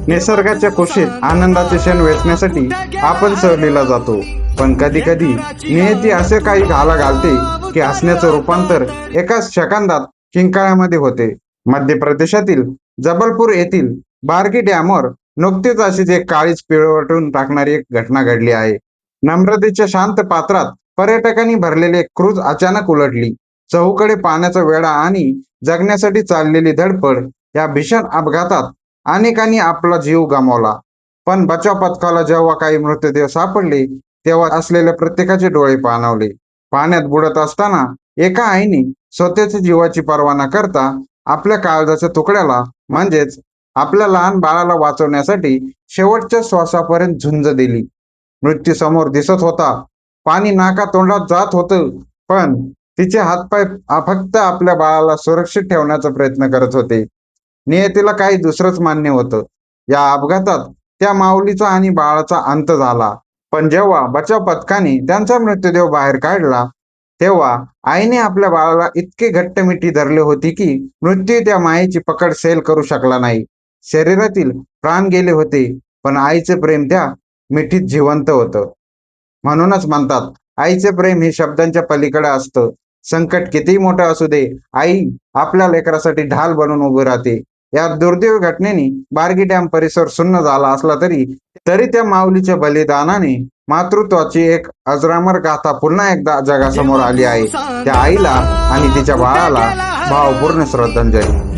निसर्गाच्या कुशीत आनंदाचे क्षण वेचण्यासाठी आपण सहलीला जातो, पण कधी कधी नियती असे काही घाला घालते की हसण्याचं रूपांतर एकाच सेकंदात किंकाळ्यामध्ये होते. मध्य प्रदेशातील जबलपूर येथील बारगी डॅमवर नुकतीच अशीच एक काळीच पिळवटून टाकणारी एक घटना घडली आहे. नम्रतेच्या शांत पात्रात पर्यटकांनी भरलेली एक क्रूज अचानक उलटली. चहूकडे पाण्याचा वेढा आणि जगण्यासाठी चाललेली धडपड या भीषण अपघातात अनेकांनी आपला जीव गमावला. पण बचाव पथकाला जेव्हा काही मृतदेह सापडले, तेव्हा असलेल्या प्रत्येकाचे डोळे पाणावले. पाण्यात बुडत असताना एका आईने स्वतःच्या जीवाची पर्वा न करता आपल्या काळजाच्या तुकड्याला म्हणजेच आपल्या लहान बाळाला वाचवण्यासाठी शेवटच्या श्वासापर्यंत झुंज दिली. मृत्यू समोर दिसत होता, पाणी नाका तोंडात जात होतं, पण तिचे हातपाय फक्त आपल्या बाळाला सुरक्षित ठेवण्याचा प्रयत्न करत होते. नियतीला काही दुसरंच मान्य होतं. या अपघातात त्या माऊलीचा आणि बाळाचा अंत झाला. पण जेव्हा बचाव पथकाने त्यांचा मृतदेह बाहेर काढला, तेव्हा आईने आपल्या बाळाला इतके घट्ट मिठी धरले होते की मृत्यू त्या मायेची पकड सैल करू शकला नाही. शरीरातील प्राण गेले होते, पण आईचे प्रेम त्या मिठीत जिवंत होतं. म्हणूनच म्हणतात, आईचे प्रेम हे शब्दांच्या पलीकडे असतं. संकट कितीही मोठं असू दे, आई आपल्या लेकरासाठी ढाल बनून उभी राहते. या दुर्दैवी घटनेने बारगी डॅम परिसर सुन्न झाला असला तरी तरी त्या माऊलीच्या बलिदानाने मातृत्वाची एक अजरामर गाथा पुन्हा एकदा जगासमोर आली आहे. त्या आईला आणि तिच्या बाळाला भावपूर्ण श्रद्धांजली.